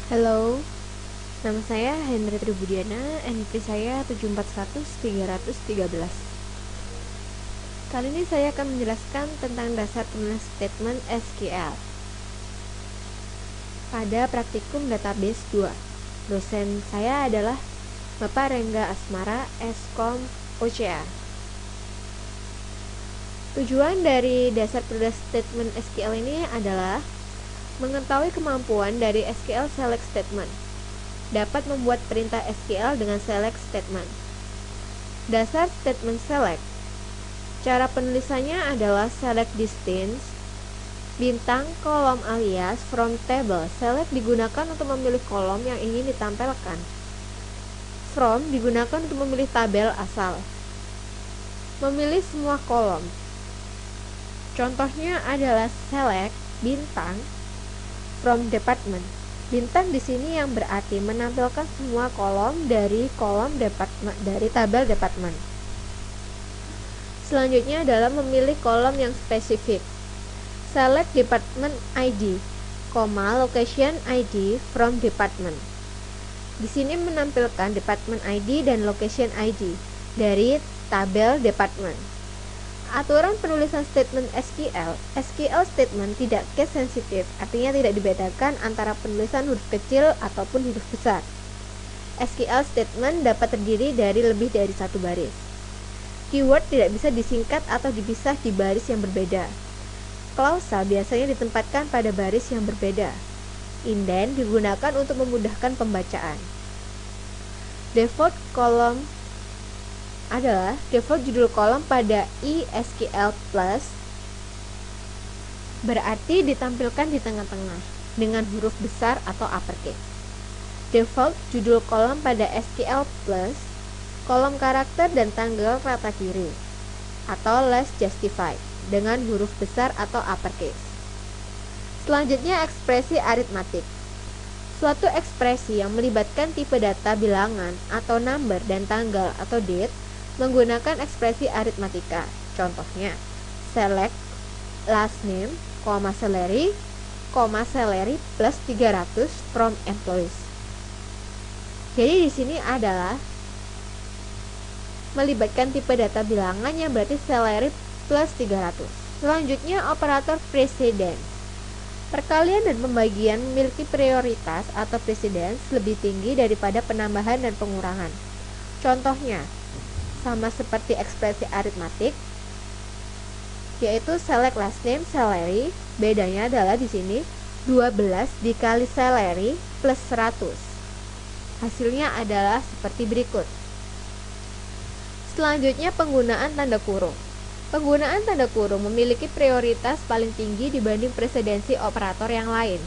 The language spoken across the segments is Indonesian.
Halo, nama saya Hendra Tribudiana, NIP saya 741313. Kali ini saya akan menjelaskan tentang dasar penulisan statement SQL pada praktikum database 2. Dosen saya adalah Bapak Rengga Asmara, Skom OCA. Tujuan dari dasar penulisan statement SQL ini adalah mengetahui kemampuan dari SQL select statement, dapat membuat perintah SQL dengan select statement. Dasar statement select, cara penulisannya adalah select distance bintang kolom alias from table. Select digunakan untuk memilih kolom yang ingin ditampilkan. From digunakan untuk memilih tabel asal. Memilih semua kolom. Contohnya adalah select bintang from department. Bintang di sini yang berarti menampilkan semua kolom dari tabel department. Selanjutnya adalah memilih kolom yang spesifik. Select department ID, location ID from department. Di sini menampilkan department ID dan location ID dari tabel department. Aturan penulisan statement SQL statement tidak case sensitive, artinya tidak dibedakan antara penulisan huruf kecil ataupun huruf besar. SQL statement dapat terdiri dari lebih dari satu baris. Keyword tidak bisa disingkat atau dipisah di baris yang berbeda. Klausa biasanya ditempatkan pada baris yang berbeda. Indent digunakan untuk memudahkan pembacaan. Default column adalah default judul kolom pada SQL plus, berarti ditampilkan di tengah-tengah dengan huruf besar atau uppercase. Default judul kolom pada SQL plus, kolom karakter dan tanggal rata kiri atau less justified dengan huruf besar atau uppercase. Selanjutnya ekspresi aritmatik. Suatu ekspresi yang melibatkan tipe data bilangan atau number dan tanggal atau date menggunakan ekspresi aritmatika. Contohnya, select last name, salary, salary plus 300 from employees. Jadi di sini adalah melibatkan tipe data bilangan yang berarti salary plus 300. Selanjutnya operator precedence. Perkalian dan pembagian memiliki prioritas atau precedence lebih tinggi daripada penambahan dan pengurangan. Contohnya, sama seperti ekspresi aritmatik, yaitu select last name salary. Bedanya adalah di sini 12 dikali salary plus 100. Hasilnya adalah seperti berikut. Selanjutnya penggunaan tanda kurung. Penggunaan tanda kurung memiliki prioritas paling tinggi dibanding presidensi operator yang lain.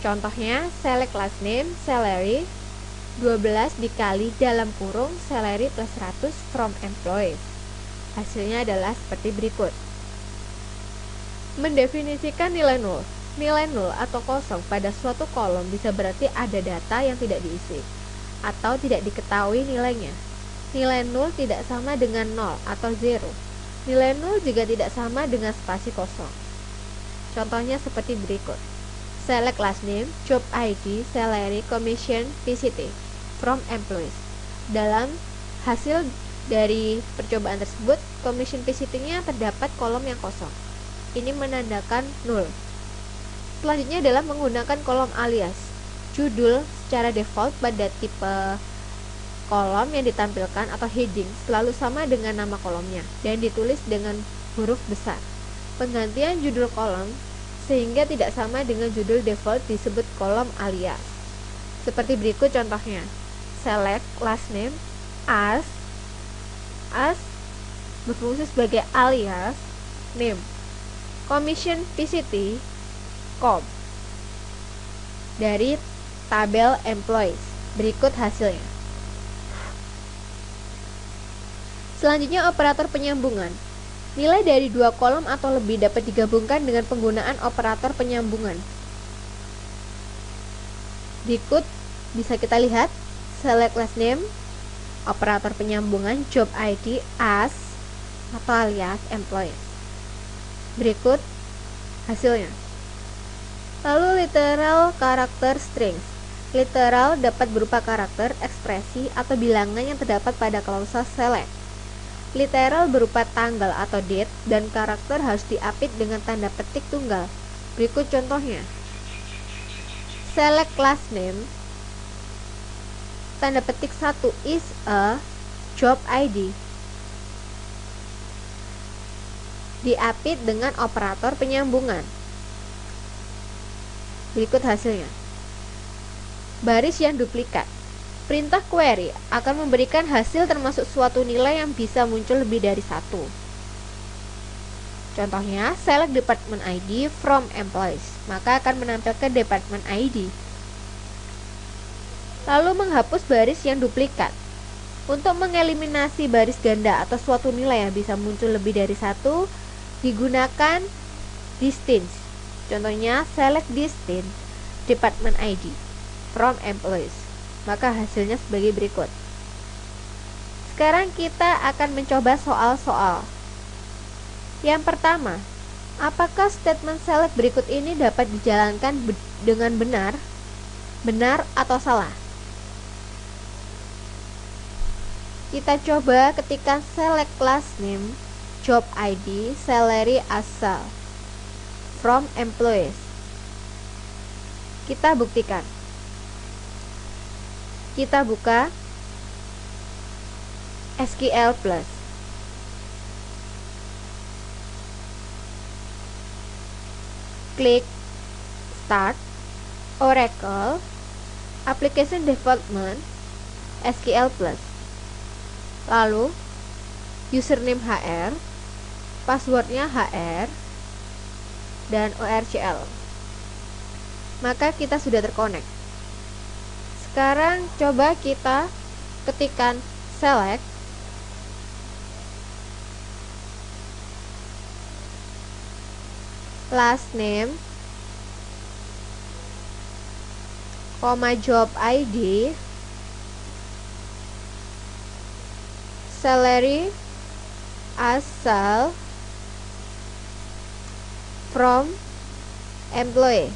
Contohnya select last name salary 12 dikali dalam kurung salary plus 100 from employees. Hasilnya adalah seperti berikut. Mendefinisikan nilai nol. Nilai nol atau kosong pada suatu kolom bisa berarti ada data yang tidak diisi atau tidak diketahui nilainya. Nilai nol tidak sama dengan 0 atau 0. Nilai nol juga tidak sama dengan spasi kosong. Contohnya seperti berikut. Select last name, job ID, salary, commission, PCT from employees. Dalam hasil dari percobaan tersebut, commission PCT-nya terdapat kolom yang kosong. Ini menandakan 0. Selanjutnya adalah menggunakan kolom alias. Judul secara default pada tipe kolom yang ditampilkan atau heading selalu sama dengan nama kolomnya dan ditulis dengan huruf besar. Penggantian judul kolom sehingga tidak sama dengan judul default disebut kolom alias. Seperti berikut contohnya. Select last name as berfungsi sebagai alias name. Commission PCT com dari tabel employees. Berikut hasilnya. Selanjutnya operator penyambungan. Nilai dari dua kolom atau lebih dapat digabungkan dengan penggunaan operator penyambungan. Berikut bisa kita lihat. Select last name, operator penyambungan job ID as atau alias employees. Berikut hasilnya. Lalu literal character strings. Literal dapat berupa karakter, ekspresi, atau bilangan yang terdapat pada klausa select. Literal berupa tanggal atau date, dan karakter harus diapit dengan tanda petik tunggal. Berikut contohnya. Select class name, tanda petik 1 is a job ID. Diapit dengan operator penyambungan. Berikut hasilnya. Baris yang duplikat. Perintah query akan memberikan hasil termasuk suatu nilai yang bisa muncul lebih dari satu. Contohnya, select department ID from employees, maka akan menampilkan department ID. Lalu menghapus baris yang duplikat. Untuk mengeliminasi baris ganda atau suatu nilai yang bisa muncul lebih dari satu, digunakan distance. Contohnya, select distance department ID from employees, maka hasilnya sebagai berikut. Sekarang kita akan mencoba soal-soal. Yang pertama, apakah statement select berikut ini dapat dijalankan dengan benar? Benar atau salah? Kita coba ketikkan select class name, job ID, salary asal from employees. Kita buktikan. Kita buka SQL Plus. Klik Start, Oracle, Application Development, SQL Plus. Lalu username HR, passwordnya HR, dan ORCL. Maka kita sudah terkonek. Sekarang coba kita ketikkan select last name, job ID, salary asal from employee.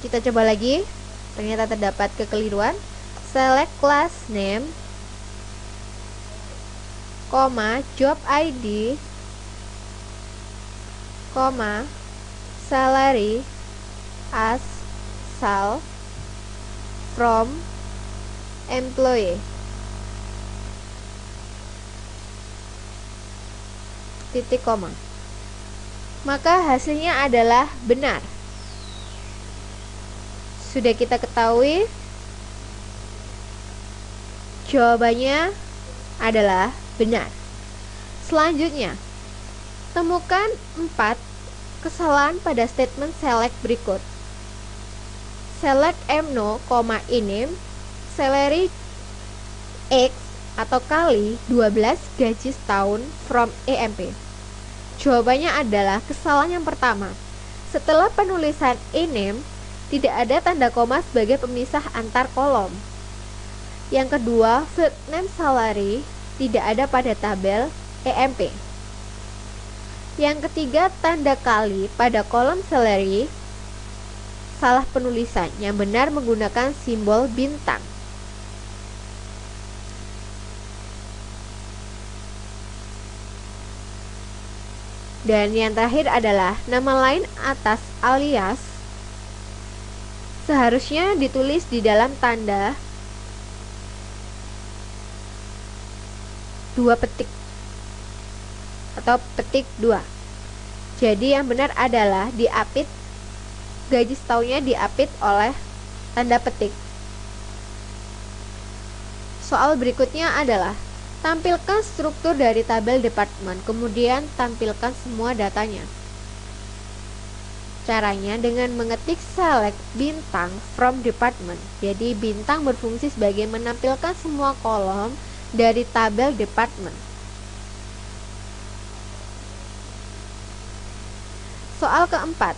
Kita coba lagi, ternyata terdapat kekeliruan. Select class name, job ID, salary asal from employee. Titik koma. Maka hasilnya adalah benar. Sudah kita ketahui, jawabannya adalah benar. Selanjutnya, temukan 4 kesalahan pada statement select berikut. Select MNO, inim, salary X atau kali 12 gaji setahun from EMP. Jawabannya adalah kesalahan yang pertama. Setelah penulisan inim, tidak ada tanda koma sebagai pemisah antar kolom. Yang kedua, field name salary tidak ada pada tabel EMP. Yang ketiga, tanda kali pada kolom salary salah penulisan, yang benar menggunakan simbol bintang. Dan yang terakhir adalah nama lain atas alias seharusnya ditulis di dalam tanda 2 petik atau petik 2. Jadi yang benar adalah diapit, gaji setahunnya diapit oleh tanda petik. Soal berikutnya adalah tampilkan struktur dari tabel departemen, kemudian tampilkan semua datanya. Caranya dengan mengetik select bintang from department. Jadi bintang berfungsi sebagai menampilkan semua kolom dari tabel department. Soal keempat,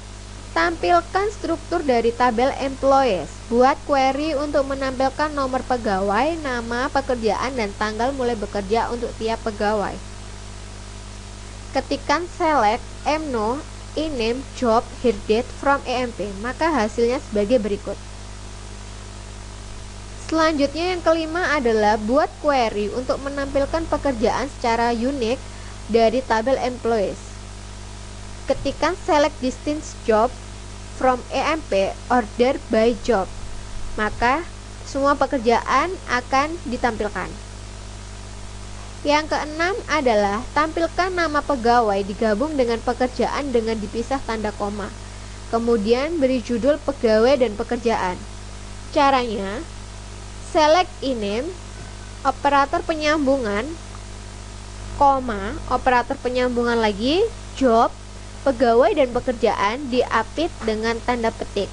Tampilkan struktur dari tabel employees. Buat query untuk menampilkan nomor pegawai, nama pekerjaan, dan tanggal mulai bekerja untuk tiap pegawai. Ketikkan select EMNO, e-name, job, hire date from EMP, maka hasilnya sebagai berikut. Selanjutnya yang kelima adalah buat query untuk menampilkan pekerjaan secara unik dari tabel employees. Ketikkan select distance job from EMP order by job, maka semua pekerjaan akan ditampilkan. Yang keenam adalah tampilkan nama pegawai digabung dengan pekerjaan dengan dipisah tanda koma. Kemudian beri judul pegawai dan pekerjaan. Caranya, select e-name, operator penyambungan, koma, operator penyambungan lagi, job, pegawai dan pekerjaan diapit dengan tanda petik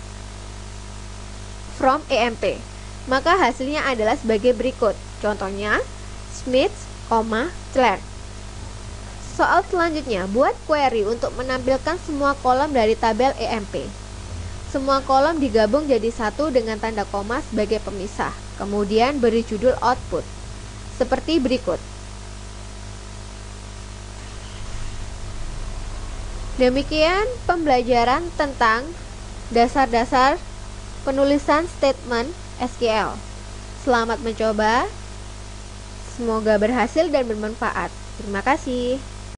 from EMP, maka hasilnya adalah sebagai berikut. Contohnya Smith, Clerk. Soal selanjutnya, buat query untuk menampilkan semua kolom dari tabel EMP. Semua kolom digabung jadi satu dengan tanda koma sebagai pemisah. Kemudian beri judul output seperti berikut. Demikian pembelajaran tentang dasar-dasar penulisan statement SQL. Selamat mencoba. Semoga berhasil dan bermanfaat. Terima kasih.